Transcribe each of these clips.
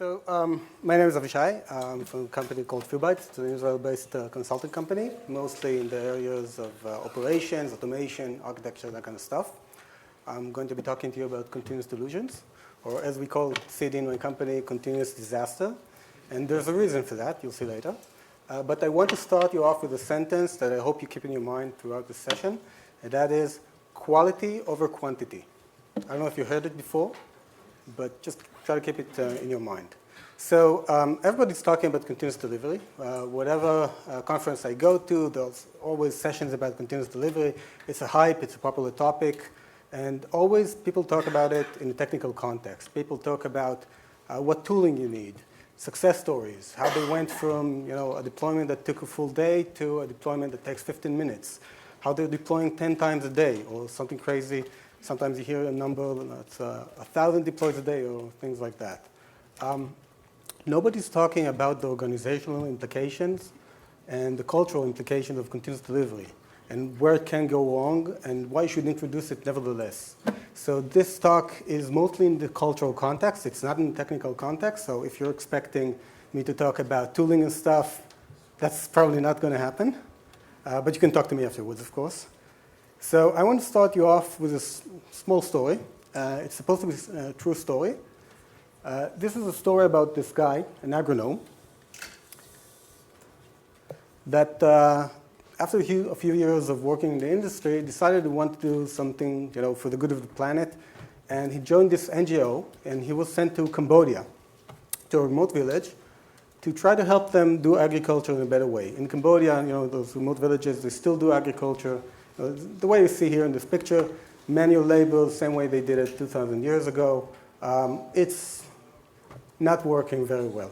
My name is Avishai. I'm from a company called FewBytes. It's an Israel-based consulting company, mostly in the areas of operations, automation, architecture, that kind of stuff. I'm going to be talking to you about continuous delusions, or as we call CD in my company, continuous disaster. And there's a reason for that, you'll see later. But I want to start you off with a sentence that I hope you keep in your mind throughout the session, and that is quality over quantity. I don't know if you heard it before, but just try to keep it in your mind. So everybody's talking about continuous delivery. Whatever conference I go to, there's always sessions about continuous delivery. It's a hype, it's a popular topic, and always people talk about it in a technical context. People talk about what tooling you need, success stories, how they went from a deployment that took a full day to a deployment that takes 15 minutes, how they're deploying 10 times a day or something crazy. Sometimes you hear a number that's 1,000 deploys a day or things like that. Nobody's talking about the organizational implications and the cultural implications of continuous delivery and where it can go wrong and why you should introduce it nevertheless. So this talk is mostly in the cultural context. It's not in the technical context. So if you're expecting me to talk about tooling and stuff, that's probably not going to happen. But you can talk to me afterwards, of course. So I want to start you off with a small story. It's supposed to be a true story. This is a story about this guy, an agronome, that after a few years of working in the industry, decided to want to do something for the good of the planet. And he joined this NGO, and he was sent to Cambodia, to a remote village, to try to help them do agriculture in a better way. In Cambodia, those remote villages, they still do agriculture. The way you see here in this picture, manual labor, the same way they did it 2,000 years ago. It's not working very well.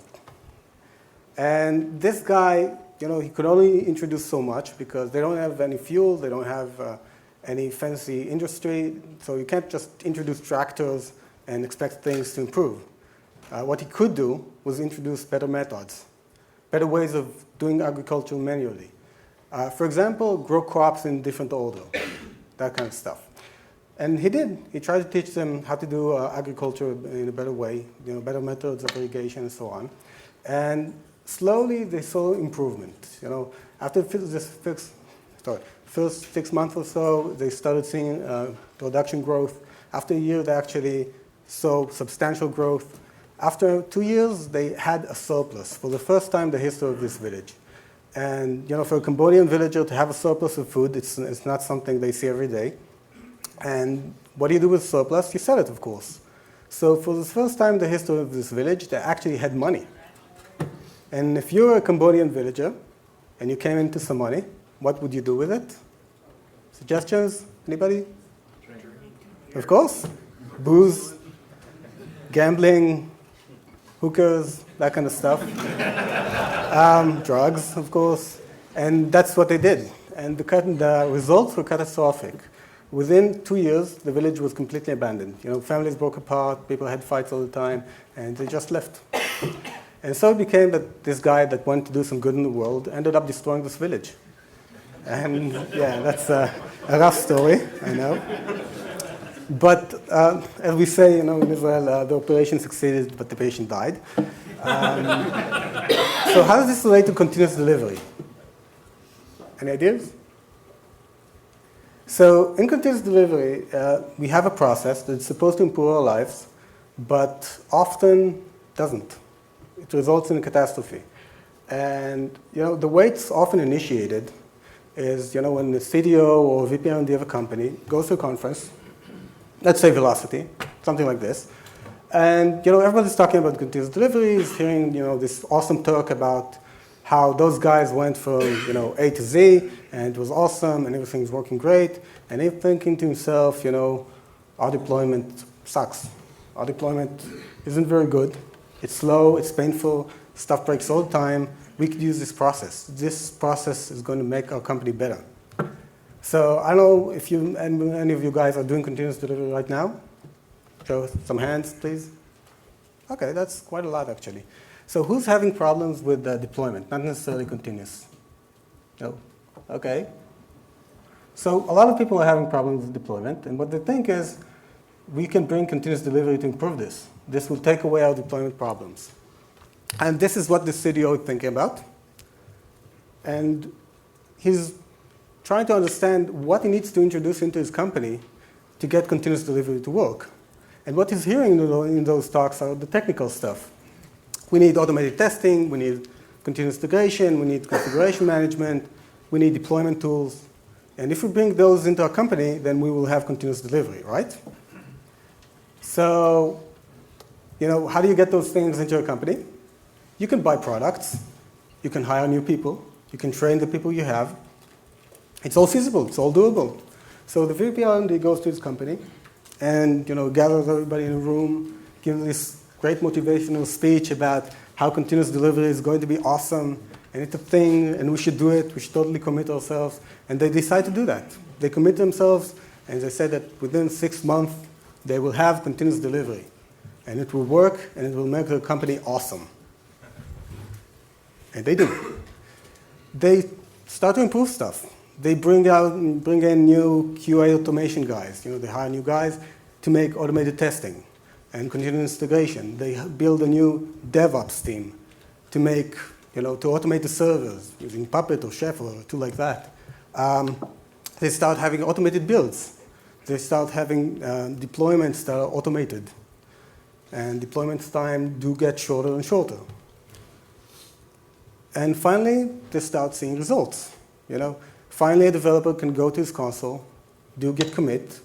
And this guy, he could only introduce so much because they don't have any fuel, they don't have any fancy industry, so you can't just introduce tractors and expect things to improve. What he could do was introduce better methods, better ways of doing agriculture manually. For example, grow crops in different order, that kind of stuff. And he did. He tried to teach them how to do agriculture in a better way, better methods of irrigation and so on. And slowly they saw improvement. After this first 6 months or so, they started seeing production growth. After a year, they actually saw substantial growth. After 2 years, they had a surplus for the first time in the history of this village. And for a Cambodian villager to have a surplus of food, it's not something they see every day. And what do you do with surplus? You sell it, of course. So for the first time in the history of this village, they actually had money. And if you're a Cambodian villager and you came into some money, what would you do with it? Suggestions? Anybody? Drink. Of course. Booze, gambling, hookers, that kind of stuff. Drugs, of course. And that's what they did. And the results were catastrophic. Within 2 years, the village was completely abandoned. Families broke apart, people had fights all the time, and they just left. And so it became that this guy that wanted to do some good in the world ended up destroying this village. And yeah, that's a rough story, I know. But as we say, in Israel, the operation succeeded, but the patient died. So how does this relate to continuous delivery? Any ideas? So in continuous delivery, we have a process that's supposed to improve our lives, but often doesn't. It results in a catastrophe. And the way it's often initiated is when the CDO or VP of a company goes to a conference, let's say Velocity, something like this. And everybody's talking about continuous deliveries, hearing this awesome talk about how those guys went from A to Z, and it was awesome, and everything's working great. And he's thinking to himself, our deployment sucks. Our deployment isn't very good. It's slow, it's painful, stuff breaks all the time. We could use this process. This process is going to make our company better. So I don't know if any of you guys are doing continuous delivery right now. Show some hands, please. Okay, that's quite a lot, actually. So who's having problems with deployment, not necessarily continuous? No? Okay. So a lot of people are having problems with deployment, and what they think is we can bring continuous delivery to improve this. This will take away our deployment problems. And this is what the CDO is thinking about. And he's trying to understand what he needs to introduce into his company to get continuous delivery to work. And what he's hearing in those talks are the technical stuff. We need automated testing, we need continuous integration, we need configuration management, we need deployment tools. And if we bring those into our company, then we will have continuous delivery, right? So, how do you get those things into your company? You can buy products, you can hire new people, you can train the people you have. It's all feasible, it's all doable. So the VP R&D goes to his company and gathers everybody in a room, gives this great motivational speech about how continuous delivery is going to be awesome, and it's a thing, and we should do it, we should totally commit ourselves. And they decide to do that. They commit themselves, and they say that within 6 months, they will have continuous delivery. And it will work, and it will make the company awesome. And they do. They start to improve stuff. They bring in new QA automation guys. They hire new guys to make automated testing and continuous integration. They build a new DevOps team to make, to automate the servers using Puppet or Chef or a tool like that. They start having automated builds. They start having deployments that are automated. And deployment time do get shorter and shorter. And finally, they start seeing results. Finally, a developer can go to his console, do git commit,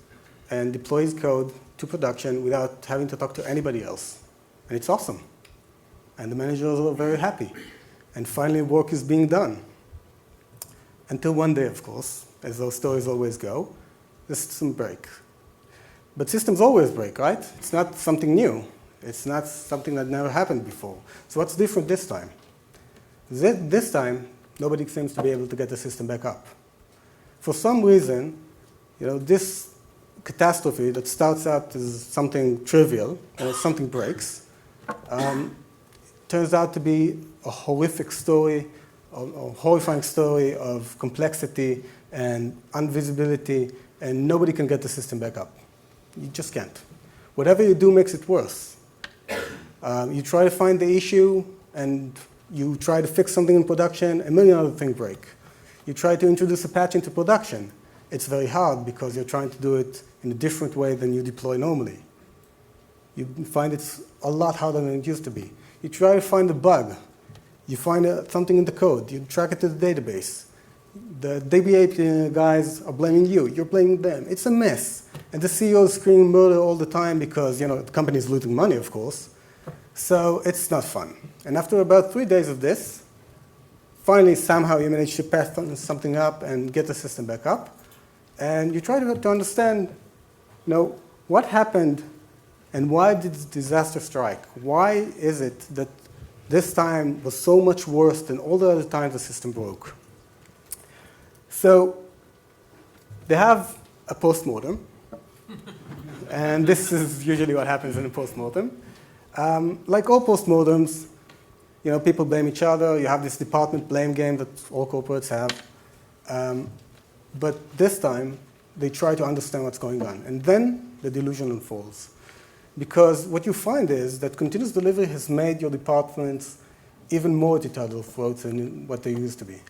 and deploy his code to production without having to talk to anybody else. And it's awesome. And the managers are very happy. And finally, work is being done. Until one day, of course, as those stories always go, the system breaks. But systems always break, right? It's not something new. It's not something that never happened before. So what's different this time? This time, nobody seems to be able to get the system back up. For some reason, this catastrophe that starts out as something trivial, and something breaks, turns out to be a horrific story, a horrifying story of complexity and invisibility, and nobody can get the system back up. You just can't. Whatever you do makes it worse. You try to find the issue, and you try to fix something in production, a million other things break. You try to introduce a patch into production. It's very hard because you're trying to do it in a different way than you deploy normally. You find it's a lot harder than it used to be. You try to find a bug. You find something in the code. You track it to the database. The DBA guys are blaming you. You're blaming them. It's a mess. And the CEO is screaming murder all the time because the company is losing money, of course. So it's not fun. And after about 3 days of this, finally, somehow you manage to patch something up and get the system back up. And you try to understand, what happened and why did the disaster strike? Why is it that this time was so much worse than all the other times the system broke? So they have a postmortem. And this is usually what happens in a postmortem. Like all postmortems, people blame each other. You have this department blame game that all corporates have. But this time, they try to understand what's going on. And then the delusion unfolds. Because what you find is that continuous delivery has made your departments even more detailed than what they used to be.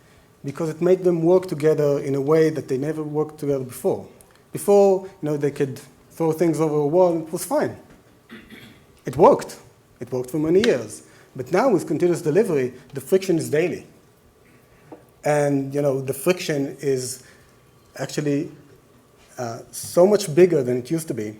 Because it made them work together in a way that they never worked together before. Before, they could throw things over a wall, and it was fine. It worked. It worked for many years. But now with continuous delivery, the friction is daily. And the friction is actually so much bigger than it used to be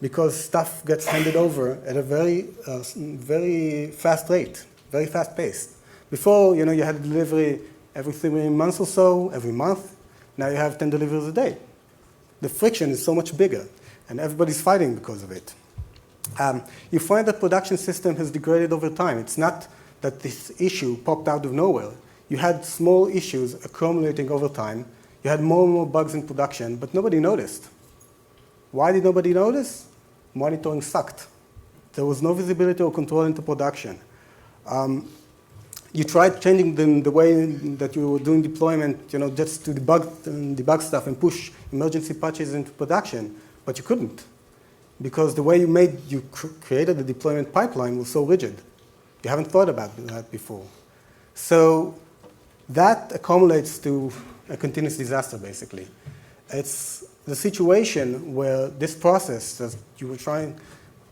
because stuff gets handed over at a very fast rate, very fast pace. Before, you had delivery every 3 months or so, every month. Now you have 10 deliveries a day. The friction is so much bigger, and everybody's fighting because of it. You find that production system has degraded over time. It's not that this issue popped out of nowhere. You had small issues accumulating over time. You had more and more bugs in production, but nobody noticed. Why did nobody notice? Monitoring sucked. There was no visibility or control into production. You tried changing the way that you were doing deployment, just to debug stuff and push emergency patches into production, but you couldn't. Because the way you created the deployment pipeline was so rigid. You haven't thought about that before. So that accumulates to a continuous disaster, basically. It's the situation where this process that you were trying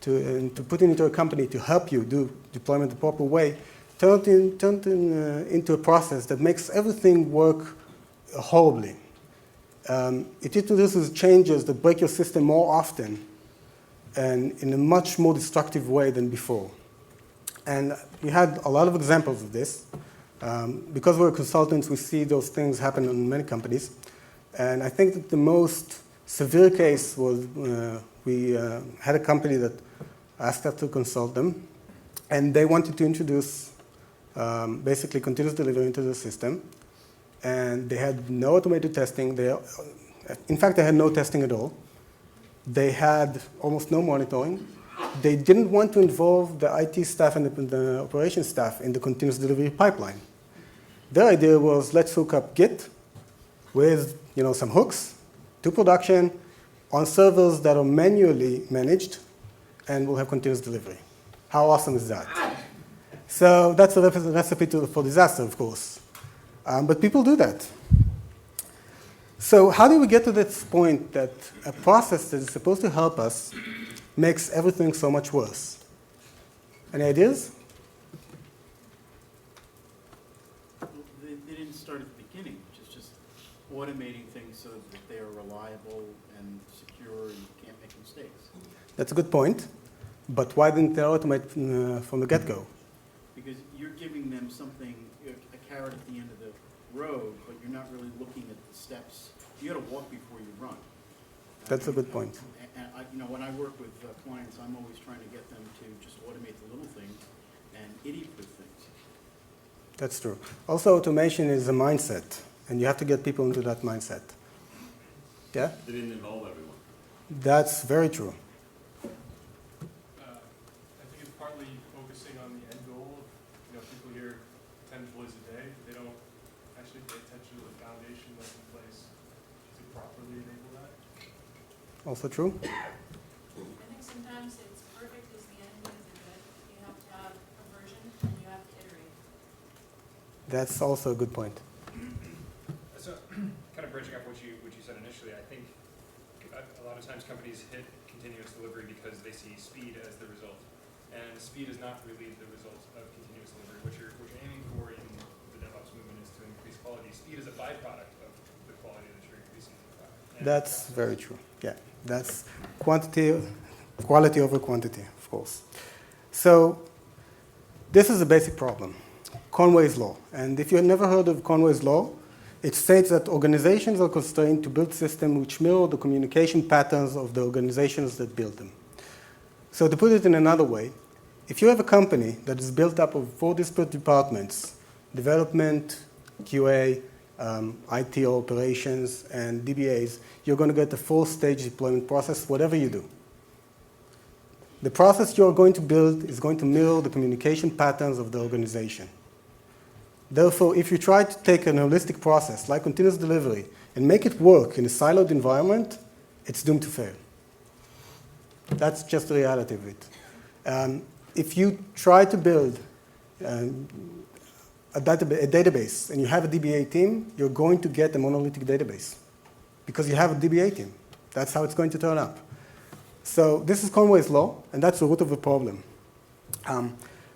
to put into a company to help you do deployment the proper way turned into a process that makes everything work horribly. It introduces changes that break your system more often and in a much more destructive way than before. And we had a lot of examples of this. Because we're consultants, we see those things happen in many companies. And I think that the most severe case was we had a company that asked us to consult them, and they wanted to introduce basically continuous delivery into the system. And they had no automated testing. In fact, they had no testing at all. They had almost no monitoring. They didn't want to involve the IT staff and the operations staff in the continuous delivery pipeline. Their idea was, let's hook up Git with some hooks to production on servers that are manually managed, and we'll have continuous delivery. How awesome is that? So that's a recipe for disaster, of course. But people do that. So how do we get to this point that a process that is supposed to help us makes everything so much worse? Any ideas? They didn't start at the beginning, which is just automating things so that they are reliable and secure and you can't make mistakes. That's a good point. But why didn't they automate from the get-go? Because you're giving them something, a carrot at the end of the road, but you're not really looking at the steps. You got to walk before you run. That's a good point. And when I work with clients, I'm always trying to get them to just automate the little things and idiot-proof things. That's true. Also, automation is a mindset, and you have to get people into that mindset. Yeah? They didn't involve everyone. That's very true. I think it's partly focusing on the end goal of, people hear 10 deploys a day, but they don't actually pay attention to the foundation that's in place to properly enable that. Also true? I think sometimes it's perfect is the enemy of the good. You have to have a version and you have to iterate. That's also a good point. So, kind of bridging up what you said initially, I think a lot of times companies hit continuous delivery because they see speed as the result, and speed is not really the result of continuous delivery. What you're aiming for in the DevOps movement is to increase quality. Speed is a byproduct of the quality that you're increasing in the product. That's very true. Yeah, that's quality over quantity, of course. So this is a basic problem, Conway's Law. And if you've never heard of Conway's Law, it states that organizations are constrained to build systems which mirror the communication patterns of the organizations that build them. So to put it in another way, if you have a company that is built up of 4 disparate departments, development, QA, IT operations, and DBAs, you're going to get a 4-stage deployment process, whatever you do. The process you're going to build is going to mirror the communication patterns of the organization. Therefore, if you try to take an holistic process like continuous delivery and make it work in a siloed environment, it's doomed to fail. That's just the reality of it. If you try to build a database and you have a DBA team, you're going to get a monolithic database because you have a DBA team. That's how it's going to turn up. So this is Conway's Law, and that's the root of the problem.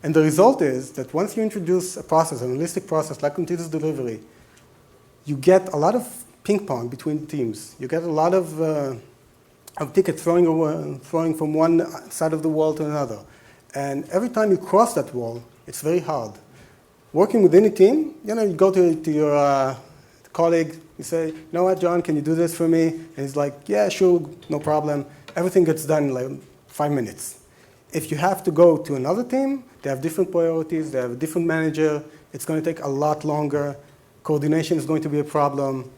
And the result is that once you introduce a process, a holistic process like continuous delivery, you get a lot of ping pong between teams. You get a lot of tickets throwing from one side of the wall to another. And every time you cross that wall, it's very hard. Working within a team, you go to your colleague, you say, you know what, John, can you do this for me? And he's like, yeah, sure, no problem. Everything gets done in like 5 minutes. If you have to go to another team, they have different priorities, they have a different manager, it's going to take a lot longer, coordination is going to be a problem,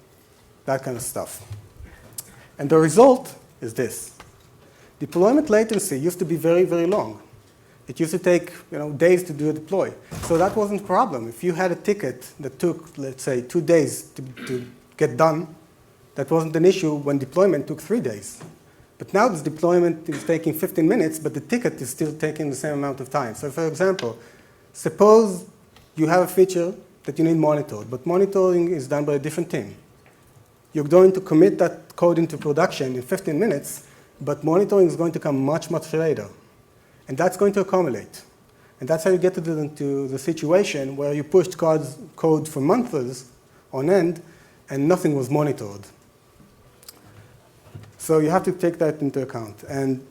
that kind of stuff. And the result is this. Deployment latency used to be very, very long. It used to take days to do a deploy. So that wasn't a problem. If you had a ticket that took, let's say, 2 days to get done, that wasn't an issue when deployment took 3 days. But now this deployment is taking 15 minutes, but the ticket is still taking the same amount of time. So for example, Suppose you have a feature that you need monitored, but monitoring is done by a different team. You're going to commit that code into production in 15 minutes, but monitoring is going to come much, much later. And that's going to accumulate. And that's how you get to the situation where you pushed code for months on end, and nothing was monitored. So you have to take that into account. And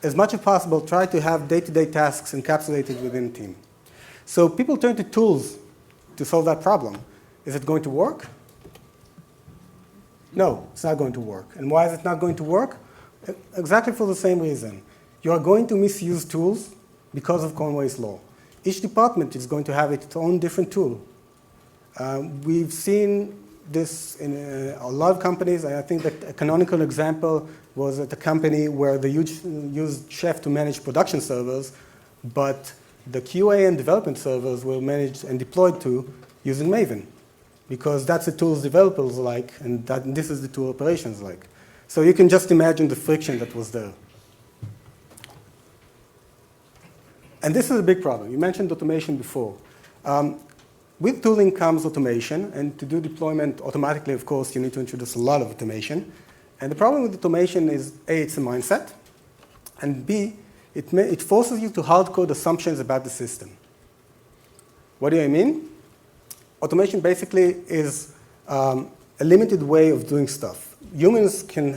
as much as possible, try to have day-to-day tasks encapsulated within a team. So people turn to tools to solve that problem. Is it going to work? No, it's not going to work. And why is it not going to work? Exactly for the same reason. You are going to misuse tools because of Conway's law. Each department is going to have its own different tool. We've seen this in a lot of companies. I think that a canonical example was at a company where they used Chef to manage production servers, but the QA and development servers were managed and deployed to using Maven, because that's the tools developers like, and this is the tool operations like. So you can just imagine the friction that was there. And this is a big problem. You mentioned automation before. With tooling comes automation, and to do deployment automatically, of course, you need to introduce a lot of automation. And the problem with automation is, A, it's a mindset, and B, it forces you to hard-code assumptions about the system. What do I mean? Automation basically is a limited way of doing stuff. Humans can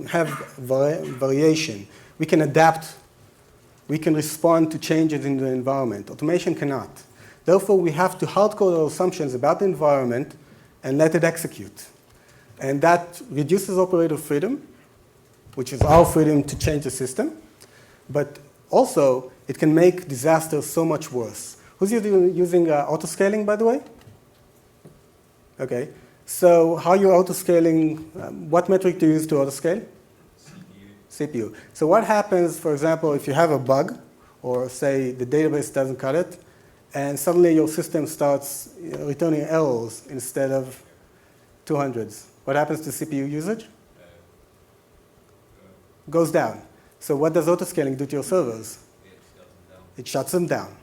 have variation. We can adapt. We can respond to changes in the environment. Automation cannot. Therefore, we have to hard-code our assumptions about the environment and let it execute. And that reduces operator freedom, which is our freedom to change the system. But also, it can make disasters so much worse. Who's using autoscaling, by the way? OK. So how you're autoscaling, what metric do you use to autoscale? CPU. So what happens, for example, if you have a bug, or say the database doesn't cut it, and suddenly your system starts returning errors instead of 200s? What happens to CPU usage? Goes down. So what does autoscaling do to your servers? It shuts them down.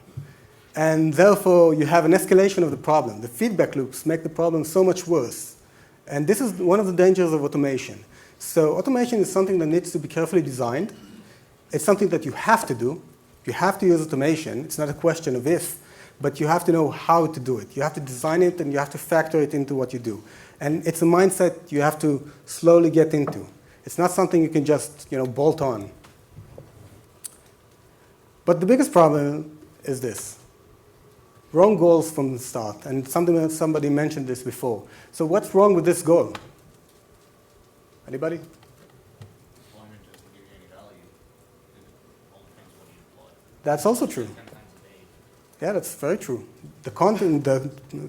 And therefore, you have an escalation of the problem. The feedback loops make the problem so much worse. And this is one of the dangers of automation. So automation is something that needs to be carefully designed. It's something that you have to do. You have to use automation. It's not a question of if, but you have to know how to do it. You have to design it, and you have to factor it into what you do. And it's a mindset you have to slowly get into. It's not something you can just bolt on. But the biggest problem is this. Wrong goals from the start. And somebody mentioned this before. So what's wrong with this goal? Anybody? Deployment doesn't give you any value. It all depends what you deploy. That's also true. 10 times a day. Yeah, that's very true. The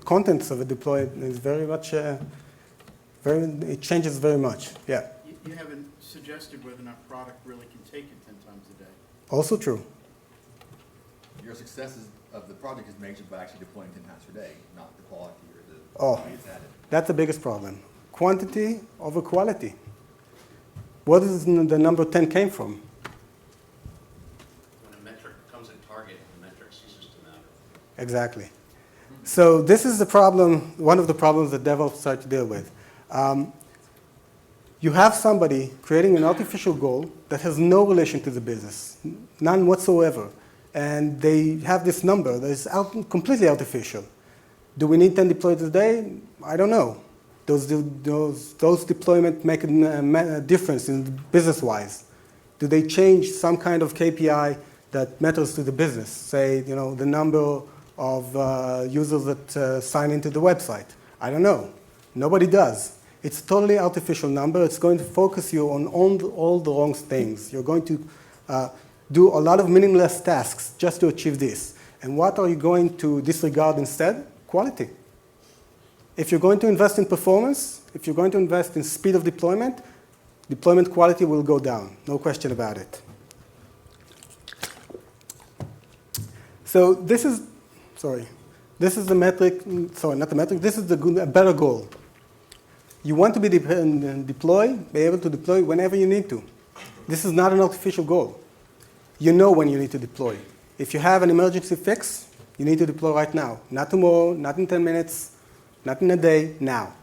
contents of a deployment is very much, it changes very much. Yeah. You haven't suggested whether or not product really can take it 10 times a day. Also true. Your success of the project is measured by actually deploying 10 times per day, not the quality or the Oh. value it's added. That's the biggest problem. Quantity over quality. Where does the number 10 came from? When a metric becomes a target, the metric ceases to matter. Exactly. So this is the problem, one of the problems that DevOps start to deal with. You have somebody creating an artificial goal that has no relation to the business, none whatsoever. And they have this number that is completely artificial. Do we need 10 deploys a day? I don't know. Those deployments make a difference in business-wise. Do they change some kind of KPI that matters to the business? Say, the number of users that sign into the website. I don't know. Nobody does. It's a totally artificial number. It's going to focus you on all the wrong things. You're going to do a lot of meaningless tasks just to achieve this. And what are you going to disregard instead? Quality. If you're going to invest in performance, if you're going to invest in speed of deployment quality will go down. No question about it. So this is the metric, not the metric, this is a better goal. You want to be be able to deploy whenever you need to. This is not an artificial goal. You know when you need to deploy. If you have an emergency fix, You need to deploy right now. Not tomorrow, not in 10 minutes, not in a day, now.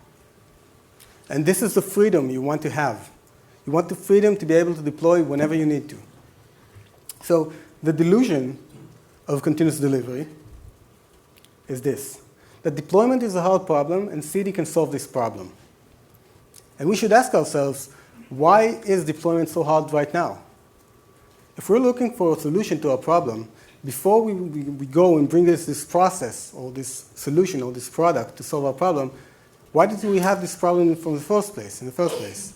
And this is the freedom you want to have. You want the freedom to be able to deploy whenever you need to. So the delusion of continuous delivery is this, that deployment is a hard problem and CD can solve this problem. And we should ask ourselves, why is deployment so hard right now? If we're looking for a solution to our problem, before we go and bring this process or this solution or this product to solve our problem, why did we have this problem in the first place?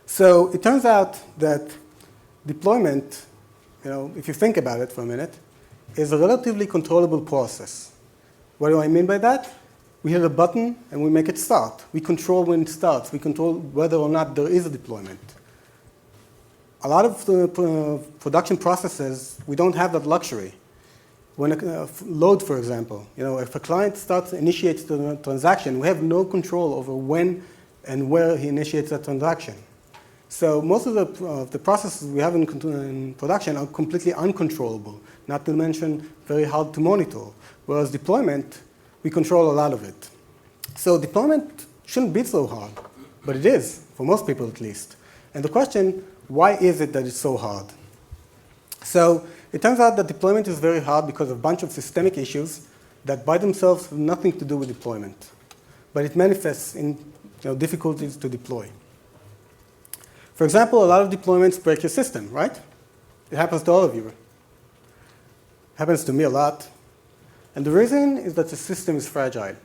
So it turns out that deployment, if you think about it for a minute, is a relatively controllable process. What do I mean by that? We hit a button and we make it start. We control when it starts. We control whether or not there is a deployment. A lot of the production processes, we don't have that luxury. When a load, for example, if a client initiates the transaction, we have no control over when and where he initiates that transaction. So most of the processes we have in production are completely uncontrollable, not to mention very hard to monitor. Whereas deployment, we control a lot of it. So deployment shouldn't be so hard, but it is, for most people at least. And the question, why is it that it's so hard? So it turns out that deployment is very hard because of a bunch of systemic issues that by themselves have nothing to do with deployment. But it manifests in difficulties to deploy. For example, a lot of deployments break your system, right? It happens to all of you. It happens to me a lot. And the reason is that the system is fragile.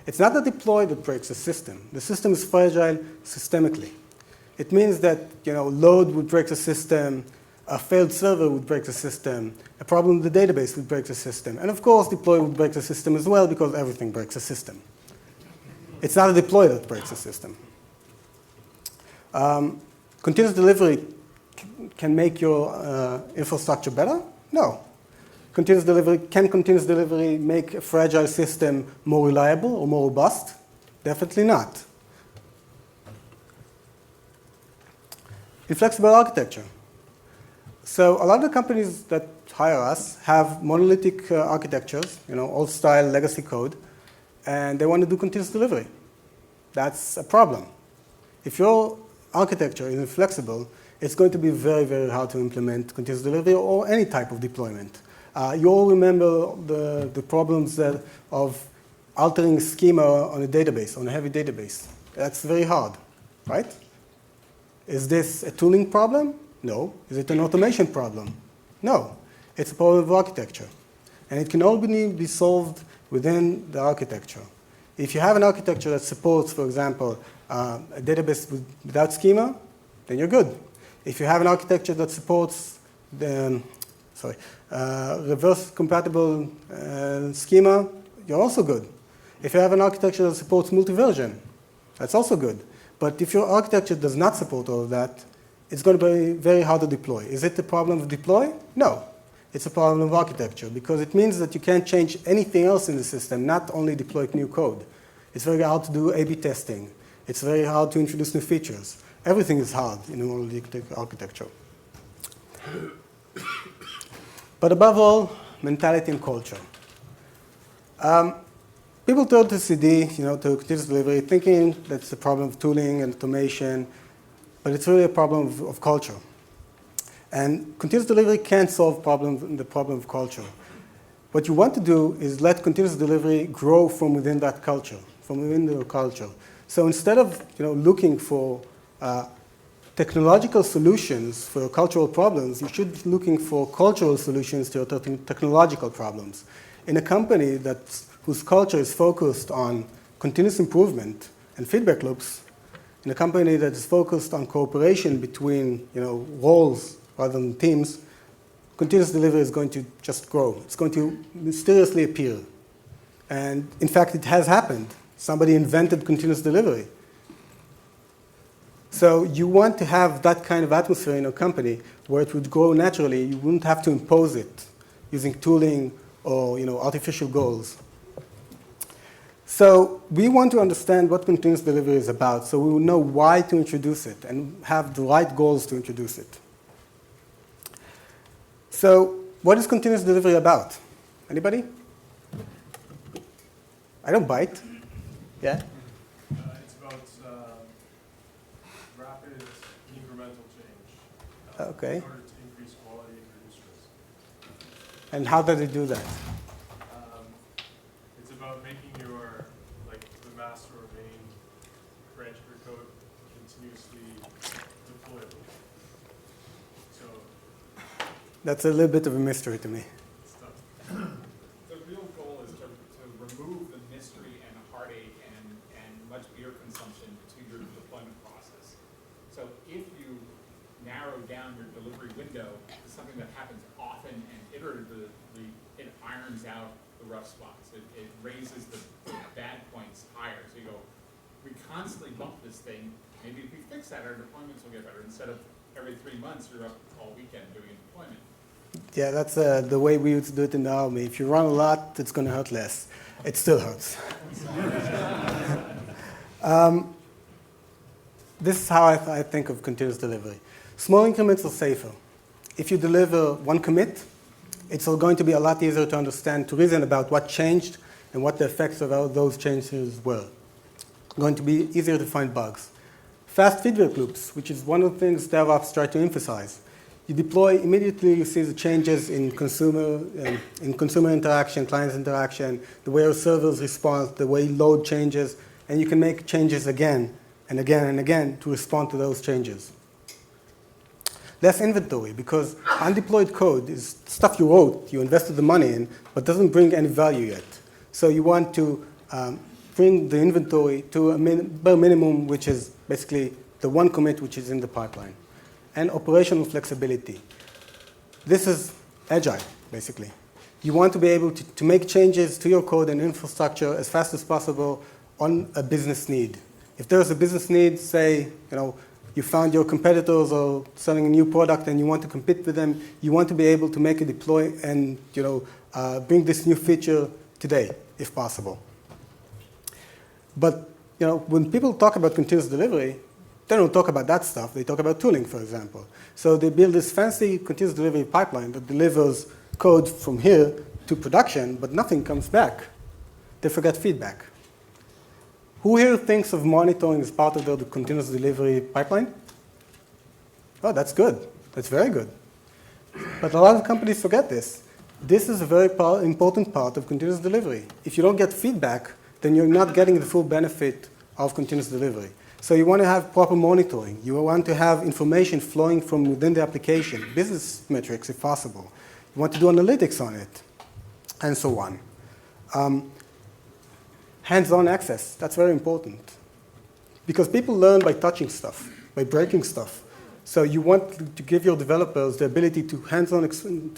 It's not the deploy that breaks the system. The system is fragile systemically. It means that load would break the system, a failed server would break the system, a problem with the database would break the system, and of course deploy would break the system as well because everything breaks the system. It's not a deploy that breaks the system. Continuous delivery can make your infrastructure better? No. Can continuous delivery make a fragile system more reliable or more robust? Definitely not. Inflexible architecture. So a lot of the companies that hire us have monolithic architectures, old style legacy code, and they want to do continuous delivery. That's a problem. If your architecture is inflexible, it's going to be very, very hard to implement continuous delivery or any type of deployment. You all remember the problems of altering schema on a database, on a heavy database. That's very hard, right? Is this a tooling problem? No. Is it an automation problem? No. It's a problem of architecture. And it can only be solved within the architecture. If you have an architecture that supports, for example, a database without schema, then you're good. If you have an architecture that supports reverse compatible schema, you're also good. If you have an architecture that supports multi-version, that's also good. But if your architecture does not support all of that, it's going to be very hard to deploy. Is it the problem of deploy? No. It's a problem of architecture because it means that you can't change anything else in the system, not only deploy new code. It's very hard to do A/B testing. It's very hard to introduce new features. Everything is hard in a monolithic architecture. But above all, mentality and culture. People turn to CD, to continuous delivery, thinking that's a problem of tooling and automation, but it's really a problem of culture. And continuous delivery can't solve the problem of culture. What you want to do is let continuous delivery grow from within that culture, from within the culture. So instead of looking for technological solutions for cultural problems, you should be looking for cultural solutions to your technological problems. In a company whose culture is focused on continuous improvement and feedback loops, in a company that is focused on cooperation between roles rather than teams, continuous delivery is going to just grow. It's going to mysteriously appear. And in fact, it has happened. Somebody invented continuous delivery. So you want to have that kind of atmosphere in a company where it would grow naturally. You wouldn't have to impose it using tooling or artificial goals. So we want to understand what continuous delivery is about so we will know why to introduce it and have the right goals to introduce it. So what is continuous delivery about? Anybody? I don't bite. Yeah? It's about rapid incremental change. Okay. In order to increase quality and reduce risk. And how does it do that? It's about making your, like, the master or main branch of your code continuously deployable. So, That's a little bit of a mystery to me. it's tough. The real goal is to remove the mystery and heartache and much beer consumption to your deployment process. So if you narrow down your delivery window to something that happens often and iteratively, it irons out the rough spots. It raises the bad points higher. So you go, we constantly bump this thing. Maybe if we fix that, our deployments will get better. Instead of every 3 months, you're up all weekend doing a deployment. Yeah, that's the way we used to do it in the army. If you run a lot, it's going to hurt less. It still hurts. This is how I think of continuous delivery. Small increments are safer. If you deliver one commit, it's going to be a lot easier to understand, to reason about what changed and what the effects of all those changes were. Going to be easier to find bugs. Fast feedback loops, which is one of the things DevOps try to emphasize. You deploy, immediately you see the changes in consumer interaction, client interaction, the way our servers respond, the way load changes, and you can make changes again and again and again to respond to those changes. Less inventory, because undeployed code is stuff you wrote, you invested the money in, but doesn't bring any value yet. So you want to bring the inventory to a bare minimum, which is basically the one commit which is in the pipeline. And operational flexibility. This is agile, basically. You want to be able to make changes to your code and infrastructure as fast as possible on a business need. If there's a business need, say, you found your competitors are selling a new product and you want to compete with them, you want to be able to make a deploy and bring this new feature today, if possible. But when people talk about continuous delivery, they don't talk about that stuff. They talk about tooling, for example. So they build this fancy continuous delivery pipeline that delivers code from here to production, but nothing comes back. They forget feedback. Who here thinks of monitoring as part of the continuous delivery pipeline? Oh, that's good. That's very good. But a lot of companies forget this. This is a very important part of continuous delivery. If you don't get feedback, then you're not getting the full benefit of continuous delivery. So you want to have proper monitoring. You want to have information flowing from within the application, business metrics if possible. You want to do analytics on it, and so on. Hands-on access, that's very important. Because people learn by touching stuff, by breaking stuff. So you want to give your developers the ability to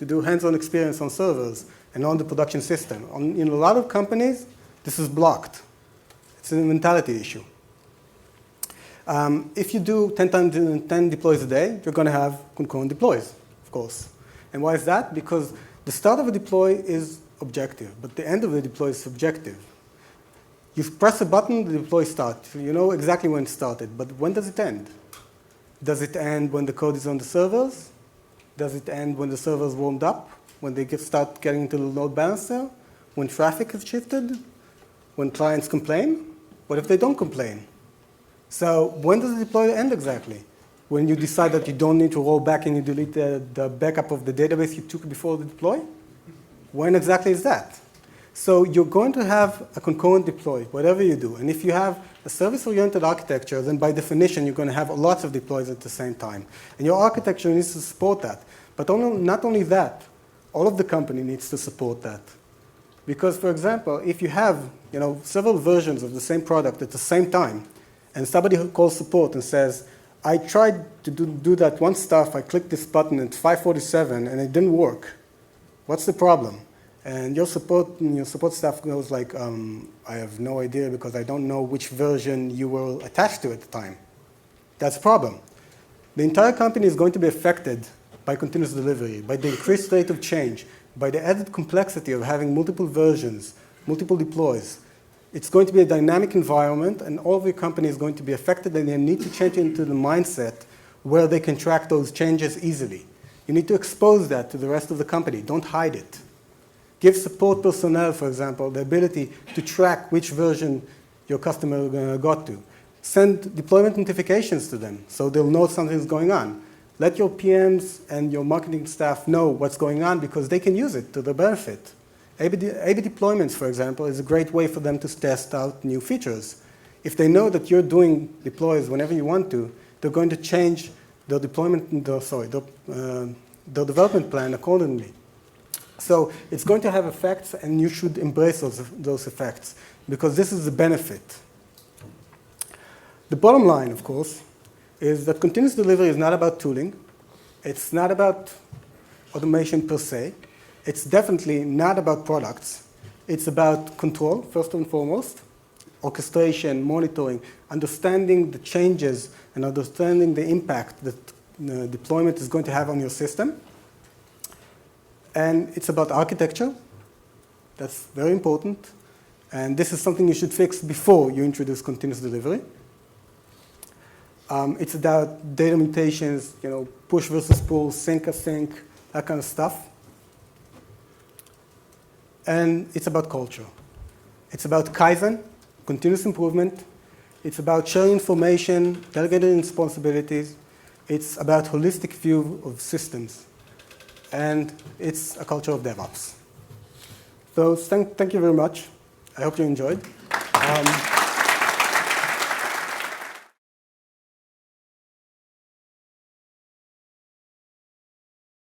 do hands-on experience on servers and on the production system. In a lot of companies, this is blocked. It's a mentality issue. If you do 10 deploys a day, you're going to have concurrent deploys, of course. And why is that? Because the start of a deploy is objective, but the end of the deploy is subjective. You press a button, the deploy starts. You know exactly when it started, but when does it end? Does it end when the code is on the servers? Does it end when the servers warmed up? When they start getting into the load balancer? When traffic is shifted? When clients complain? What if they don't complain? So when does the deploy end exactly? When you decide that you don't need to roll back and you delete the backup of the database you took before the deploy? When exactly is that? So you're going to have a concurrent deploy, whatever you do. And if you have a service-oriented architecture, then by definition, you're going to have lots of deploys at the same time. And your architecture needs to support that. But not only that, all of the company needs to support that. Because, for example, if you have several versions of the same product at the same time, and somebody who calls support and says, I tried to do that one stuff, I clicked this button at 5:47 and it didn't work. What's the problem? And your support staff goes like, I have no idea because I don't know which version you were attached to at the time. That's a problem. The entire company is going to be affected by continuous delivery, by the increased rate of change, by the added complexity of having multiple versions, multiple deploys. It's going to be a dynamic environment, and all of your company is going to be affected, and they need to change into the mindset where they can track those changes easily. You need to expose that to the rest of the company. Don't hide it. Give support personnel, for example, the ability to track which version your customer got to. Send deployment notifications to them so they'll know something's going on. Let your PMs and your marketing staff know what's going on because they can use it to their benefit. A/B deployments, for example, is a great way for them to test out new features. If they know that you're doing deploys whenever you want to, they're going to change their their development plan accordingly. So it's going to have effects, and you should embrace those effects because this is the benefit. The bottom line, of course, is that continuous delivery is not about tooling. It's not about automation per se. It's definitely not about products. It's about control, first and foremost, orchestration, monitoring, understanding the changes and understanding the impact that deployment is going to have on your system. And it's about architecture. That's very important. And this is something you should fix before you introduce continuous delivery. It's about data mutations, push versus pull, sync async, that kind of stuff. And it's about culture. It's about Kaizen, continuous improvement. It's about sharing information, delegating responsibilities. It's about holistic view of systems. And it's a culture of DevOps. So thank you very much. I hope you enjoyed.